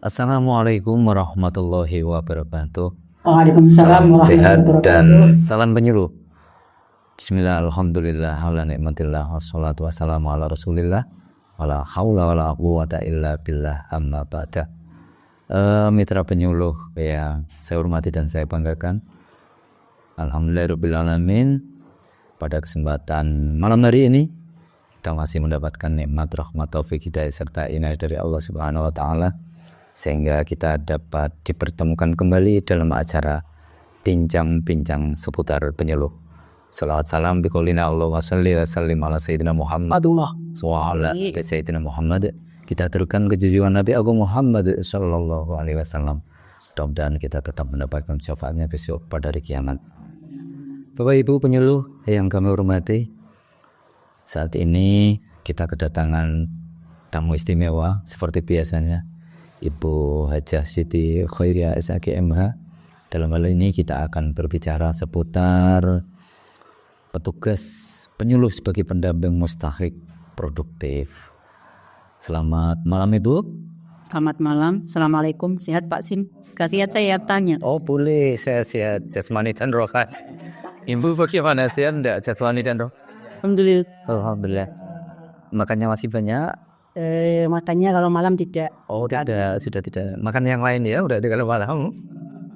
Assalamualaikum warahmatullahi wabarakatuh. Waalaikumsalam Salam sehat warahmatullahi dan wabarakatuh. salam penyuluh. Bismillah, alhamdulillah, ala nikmatillah, wassalatu wassalamu ala rasulillah, wala haula wala quwata illa billah, amma ba'da. Mitra penyuluh yang saya hormati dan saya banggakan, alhamdulillahirrabbilalamin, pada kesempatan malam hari ini kita masih mendapatkan nikmat, rahmat, taufik, hidayah serta inayah dari Allah Subhanahu wa taala, sehingga kita dapat dipertemukan kembali dalam acara bincang-bincang seputar penyuluh. Salawat salam biqaulina Allah wa salli wa sallim ala sayyidina Muhammad wa ala sayyidina Muhammad. Kita teruskan kejujuran Nabi Agung Muhammad sallallahu alaihi wasallam. Mudah-mudahan kita tetap mendapatkan syafaatnya besok pada hari kiamat. Bapak Ibu penyuluh yang kami hormati, saat ini kita kedatangan tamu istimewa seperti biasanya, Ibu Hajah Siti Khairiah SAG MH. Dalam hal ini kita akan berbicara seputar petugas penyuluh sebagai pendamping mustahik produktif. Selamat malam Ibu. Selamat malam. Assalamualaikum. Sehat Pak Sim? Kasihan saya tanya. Oh boleh, saya sehat jasmani dan rohani. Ibu bagaimana, sehat enggak jasmani dan rohani? Alhamdulillah. Alhamdulillah. Makannya masih banyak? Matanya kalau malam tidak. Oh tidak, sudah tidak. Makan yang lain ya, udah kalau malam.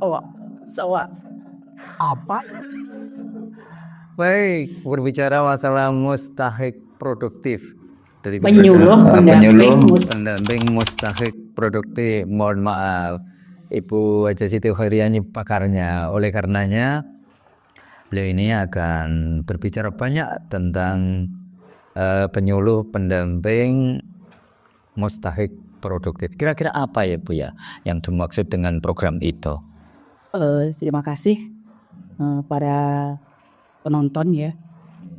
Oh, sawa. Apa? Baik, berbicara masalah mustahik produktif dari Penyuluh, pendamping mustahik produktif. Mohon maaf, Ibu Hajah Siti Khairiah ini pakarnya. Oleh karenanya beliau ini akan berbicara banyak tentang penyuluh pendamping mustahik produktif. Kira-kira apa ya Bu ya yang dimaksud dengan program itu? Terima kasih para penonton ya.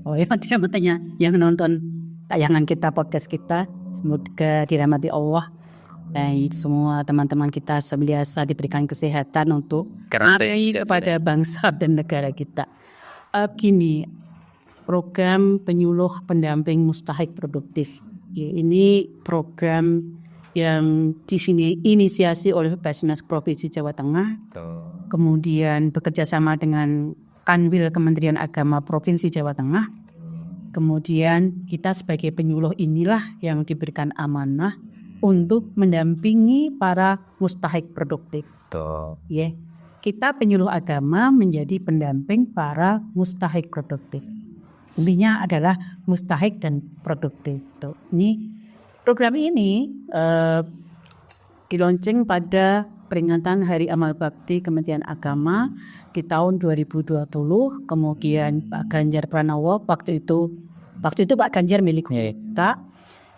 Oh ya, matanya yang nonton tayangan kita, podcast kita. Semoga dirahmati Allah dan semua teman-teman kita sebiasa diberikan kesehatan untuk hari kepada bangsa dan negara kita. Gini, program penyuluh pendamping mustahik produktif. Ya, ini program yang di sini inisiasi oleh Basnas Provinsi Jawa Tengah, kemudian bekerja sama dengan Kanwil Kementerian Agama Provinsi Jawa Tengah. Kemudian kita sebagai penyuluh inilah yang diberikan amanah untuk mendampingi para mustahik produktif. Ya, kita penyuluh agama menjadi pendamping para mustahik produktif. Intinya adalah mustahik dan produktif. Ini program ini dilaunching pada peringatan Hari Amal Bakti Kementerian Agama di tahun 2020. Kemudian Pak Ganjar Pranowo waktu itu Pak Ganjar milik kita,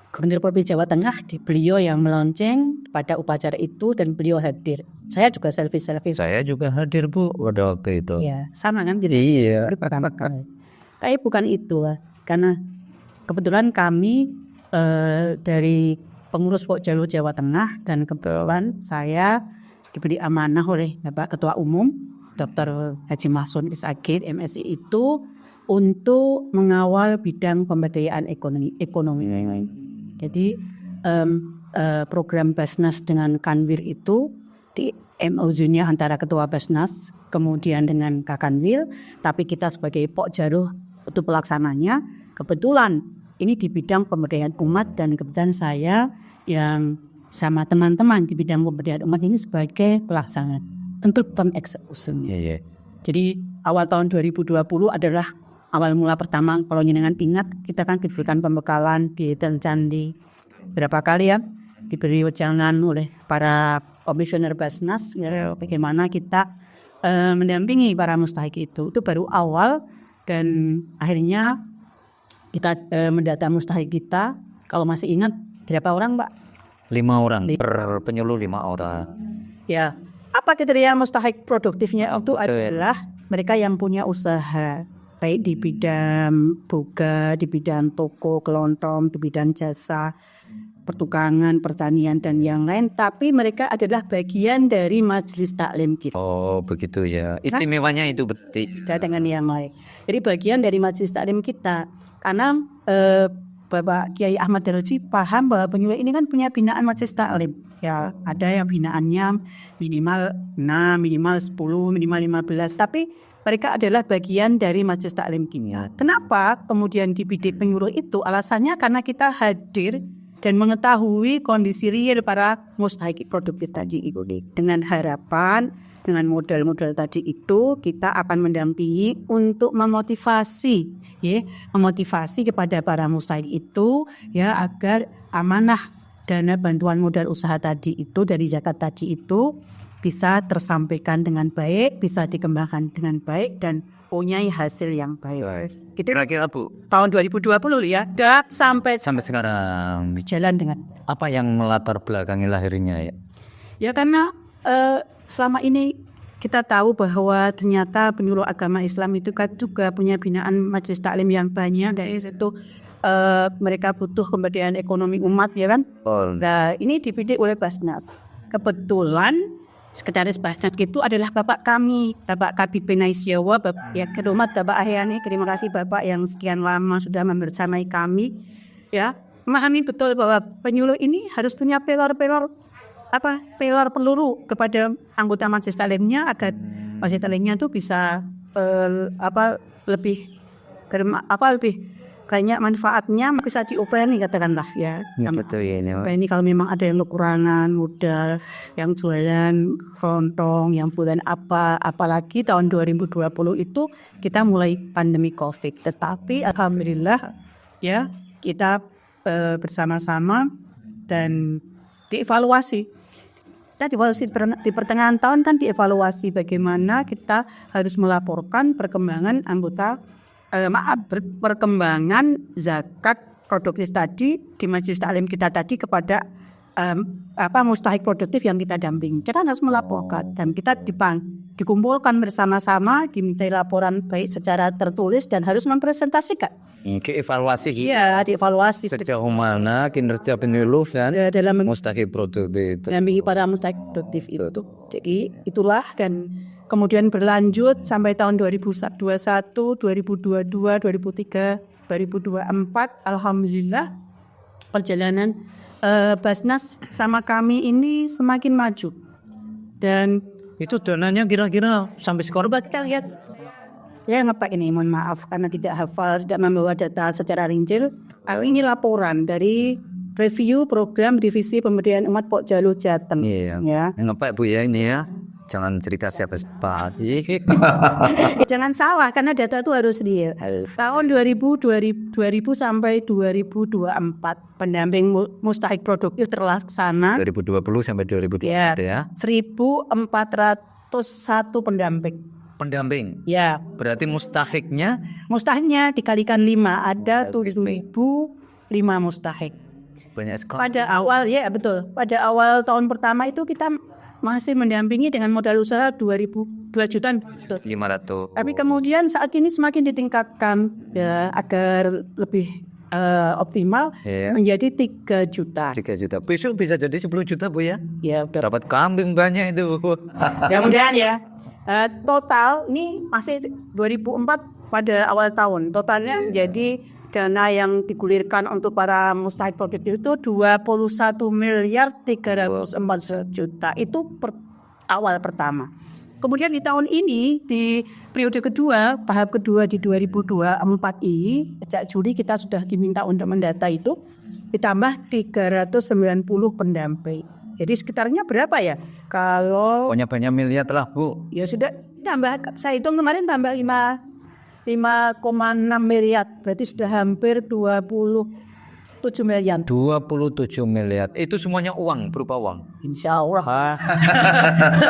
Gubernur Provinsi Jawa Tengah, beliau yang melaunching pada upacara itu dan beliau hadir. Saya juga selfie. Saya juga hadir Bu pada waktu itu. Ya, sama kan? Jadi Iya. Tapi bukan itu lah, karena kebetulan kami dari pengurus Jalur Jawa Tengah dan kebetulan saya diberi amanah oleh Bapak Ketua Umum Dr. Haji Mahsun SAG MSI itu untuk mengawal bidang pemberdayaan ekonomi. Jadi program Basnas dengan Kanwil itu di MOU-nya antara Ketua Basnas kemudian dengan Kakanwil, tapi kita sebagai Pok Jaruh itu pelaksananya. Kebetulan ini di bidang pemberdayaan umat dan kebetulan saya yang sama teman-teman di bidang pemberdayaan umat ini sebagai pelaksana untuk pengeksekusinya. Jadi awal tahun 2020 adalah awal mula pertama. Kalau jenengan ingat, kita kan diberikan pembekalan di Candi berapa kali ya, diberi wejangan oleh para komisioner Basnas ya, bagaimana kita mendampingi para mustahik itu baru awal. Dan akhirnya kita mendata mustahik kita, kalau masih ingat berapa orang Pak? 5 orang, per penyuluh 5 orang. Ya, apa kriteria mustahik produktifnya itu adalah mereka yang punya usaha, baik di bidang boga, di bidang toko, kelontong, di bidang jasa, pertukangan, pertanian dan yang lain, tapi mereka adalah bagian dari majelis taklim kita. Oh begitu ya, istimewanya itu betul. Dengan yang lain. Jadi bagian dari majelis taklim kita, karena Bapak Kiai Ahmad Daroji paham bahwa penyuluh ini kan punya binaan majelis taklim. Ya, ada yang binaannya minimal 6, minimal 10, minimal 15, tapi mereka adalah bagian dari majelis taklim kimia. Kenapa kemudian dibidik penyuluh itu? Alasannya karena kita hadir dan mengetahui kondisi real para mustahik produktif tadi itu. Dengan harapan, dengan modal-modal tadi itu kita akan mendampingi untuk memotivasi, memotivasi kepada para mustahik itu ya agar amanah dana bantuan modal usaha tadi itu dari zakat tadi itu bisa tersampaikan dengan baik, bisa dikembangkan dengan baik dan punya hasil yang baik. Kira-kira Bu, Tahun 2020 ya, dan sampai sekarang jalan dengan apa yang melatar belakangi lahirnya ya? ya karena selama ini kita tahu bahwa ternyata penyuluh agama Islam itu kan juga punya binaan majelis taklim yang banyak. Dari situ mereka butuh pemberdayaan ekonomi umat ya kan. Nah ini dibidik oleh Basnas. Kebetulan Sekretaris Basnas itu adalah Bapak kami, Bapak Kabid Penais Jawa, ya Kerumat Bapak Ahyani. Terima kasih Bapak yang sekian lama sudah membersamai kami. Ya, memahami betul bahwa penyuluh ini harus punya pelor peluru kepada anggota majelis taklimnya agar majelis taklimnya itu bisa lebih banyak manfaatnya bisa diopeni katakanlah ya. Betul ya ini. Ini kalau memang ada yang kekurangan modal, yang jualan kelontong, yang bulan apalagi tahun 2020 itu kita mulai pandemi Covid. Tetapi alhamdulillah ya kita bersama-sama dan dievaluasi. Kita di pertengahan tahun kan dievaluasi bagaimana kita harus melaporkan perkembangan perkembangan zakat produktif tadi di majelis taklim kita tadi kepada mustahik produktif yang kita dampingi. Kita harus melaporkan dan kita dikumpulkan bersama-sama, dimintai laporan baik secara tertulis dan harus mempresentasikan. Evaluasi. Iya, dievaluasi sejauh mana kinerja penyuluh dan dalam mustahik produktif itu. Dampingi para mustahik produktif itu. Jadi itulah dan kemudian berlanjut sampai tahun 2021, 2022, 2023, 2024. Alhamdulillah perjalanan Basnas sama kami ini semakin maju. Dan Itu dananya kira-kira sampai skor kita lihat. Ya ngepak ini, mohon maaf karena tidak hafal, tidak membawa data secara rinci. Ini laporan dari review program divisi pemberdayaan umat Pok Jalu Jateng. Iya. Ya. Ngepak Bu ya ini ya. Jangan cerita siapa. Jangan salah karena data itu harus real. Tahun 2000 sampai 2024 pendamping mustahik produktif terlaksana 2020 sampai 2024 ya. 1.401 pendamping. Pendamping. Ya. Berarti mustahiknya Dikalikan 5 ada 7.005 mustahik. banyak sekali. Pada awal ya betul. Pada awal tahun pertama itu kita masih mendampingi dengan modal usaha 2 juta. 500. Tapi kemudian saat ini semakin ditingkatkan ya agar lebih optimal menjadi 3 juta. 3 juta. Besok bisa jadi 10 juta Bu ya. Ya udah. Dapat kambing banyak itu Bu. Mudah-mudahan ya. Total ini masih 2004 pada awal tahun. Totalnya menjadi dana yang digulirkan untuk para mustahik produktif itu 21.341.000.000. Itu awal pertama. Kemudian di tahun ini di periode kedua, tahap kedua di 2024 ini, sejak Juli kita sudah diminta untuk mendata itu ditambah 390 pendamping. Jadi sekitarnya berapa ya? Kalau banyak miliar lah Bu. ya sudah tambah, saya hitung kemarin tambah 5,6 miliar, berarti sudah hampir 27 miliar. 27 miliar. Itu semuanya uang, berupa uang. Insya Allah.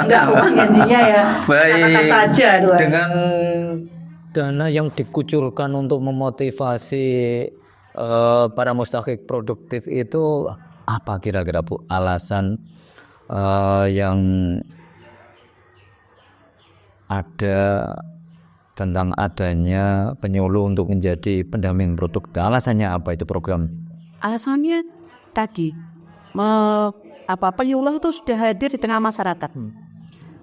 Enggak uang janjinya ya. Baik. Kata saja tuh. Dengan dana yang dikucurkan untuk memotivasi para mustahik produktif itu apa kira-kira Bu alasan yang ada tentang adanya penyuluh untuk menjadi pendamping produk? Alasannya apa itu program? Alasannya tadi penyuluh itu sudah hadir di tengah masyarakat.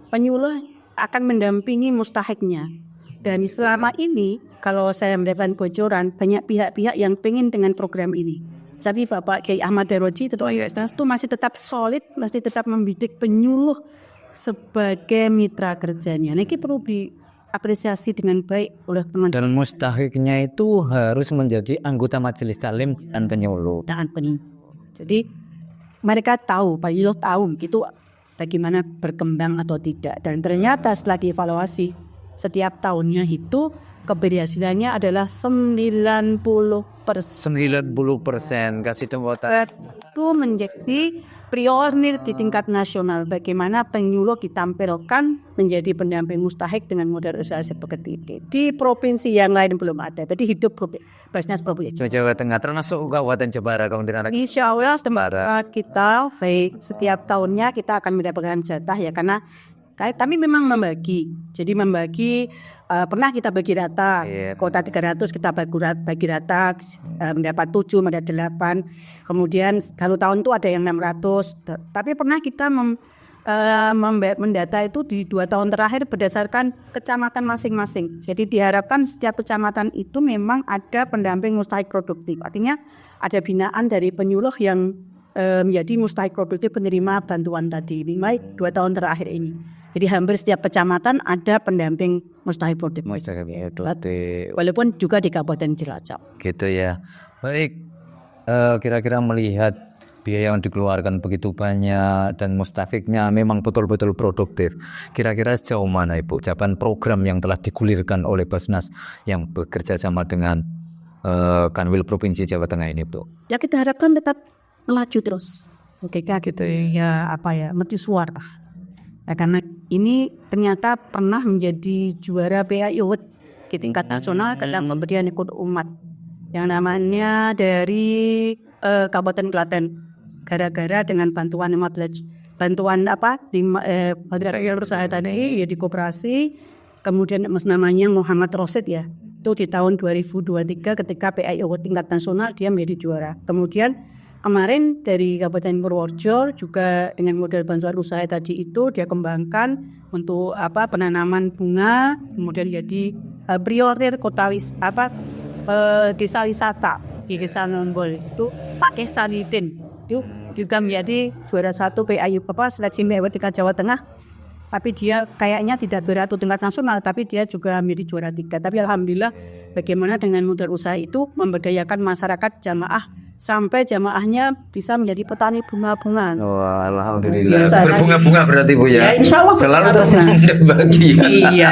Penyuluh akan mendampingi mustahiknya Dan selama ini kalau saya mendapatkan bocoran banyak pihak-pihak yang pengen dengan program ini. Tapi Bapak Kiai Ahmad Daroji Ketua USNAS itu masih tetap solid, masih tetap membidik penyuluh sebagai mitra kerjanya. Nah, ini perlu diapresiasi dengan baik oleh teman-teman Dan mustahiknya itu harus menjadi anggota majelis taklim dan penyuluh. dan penyuluh. Jadi mereka tahu, penyuluh tahu itu bagaimana berkembang atau tidak. Dan ternyata setelah dievaluasi setiap tahunnya itu keberhasilannya adalah 90%. 90% kasih tepuk tangan. Itu menjadi pionir di tingkat nasional. Bagaimana penyuluh ditampilkan menjadi pendamping mustahik dengan modal usaha seperti ini. Di provinsi yang lain belum ada. Jadi hidup Basnas Provinsi Jawa Tengah termasuk Kabupaten Jepara kemudian ada. Insya Allah kita baik setiap tahunnya kita akan mendapatkan jatah ya karena kami memang membagi. Jadi membagi pernah kita bagi rata. Kota 300 kita bagi rata mendapat 7, mendapat 8. Kemudian kalau tahun itu ada yang 600. Tapi pernah kita mendata itu di 2 tahun terakhir berdasarkan kecamatan masing-masing. Jadi diharapkan setiap kecamatan itu memang ada pendamping mustahik produktif. Artinya ada binaan dari penyuluh yang menjadi mustahik produktif penerima bantuan tadi. 2 tahun terakhir ini. Jadi hampir setiap kecamatan ada pendamping mustahik produktif. Walaupun juga di Kabupaten Cilacap. Gitu ya. Baik, kira-kira melihat biaya yang dikeluarkan begitu banyak dan mustafiknya memang betul-betul produktif. Kira-kira sejauh mana Ibu ucapan program yang telah digulirkan oleh Basnas yang bekerja sama dengan Kanwil Provinsi Jawa Tengah ini, Bu? Ya kita harapkan tetap melaju terus. Oke, gitu ya mercusuar lah. Ya, karena ini ternyata pernah menjadi juara PAI Award di tingkat nasional dalam pemberian ikut umat yang namanya dari Kabupaten Klaten. Gara-gara dengan bantuan usaha tadi ya di koperasi, kemudian namanya Muhammad Rosid ya. Itu di tahun 2023 ketika PAI Award tingkat nasional dia menjadi juara. Kemudian kemarin dari Kabupaten Purworejo juga dengan model bantuan usaha tadi itu dia kembangkan untuk penanaman bunga, kemudian jadi prioritas desa wisata di Desa Nombol itu pakai sanitin itu juga menjadi juara 1 PAI seleksi PAI tingkat Jawa Tengah. Tapi dia kayaknya tidak beratu tingkat nasional, tapi dia juga menjadi juara 3. Tapi alhamdulillah bagaimana dengan modal usaha itu memberdayakan masyarakat jamaah sampai jamaahnya bisa menjadi petani bunga-bunga. Oh, alhamdulillah. Berbunga-bunga berarti Bu ya. Insya Allah selalu terus berbagi. Iya,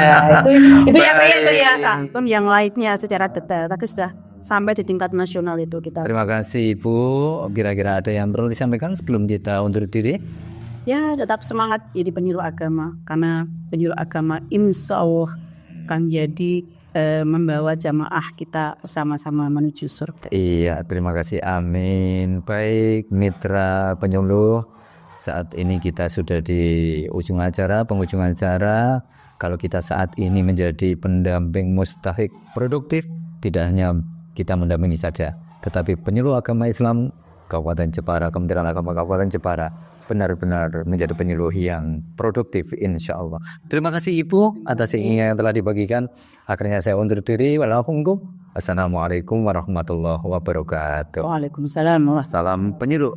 itu yang kelihatan. Yang lainnya secara detail, tapi sudah sampai di tingkat nasional itu kita. Terima kasih Ibu. Kira-kira ada yang perlu disampaikan sebelum kita undur diri? Ya, tetap semangat jadi penyuluh agama karena penyuluh agama insya Allah akan jadi membawa jamaah kita sama-sama menuju surga. Iya, terima kasih. Amin. Baik, mitra penyuluh, saat ini kita sudah di penghujung acara. Kalau kita saat ini menjadi pendamping mustahik produktif, tidak hanya kita mendampingi saja, tetapi penyuluh agama Islam Kabupaten Jepara, Kementerian Agama Kabupaten Jepara benar-benar menjadi penyuluh yang produktif insya Allah. Terima kasih Ibu atas yang telah dibagikan. Akhirnya saya undur diri. Assalamualaikum warahmatullahi wabarakatuh. Waalaikumsalam. Salam penyuluh.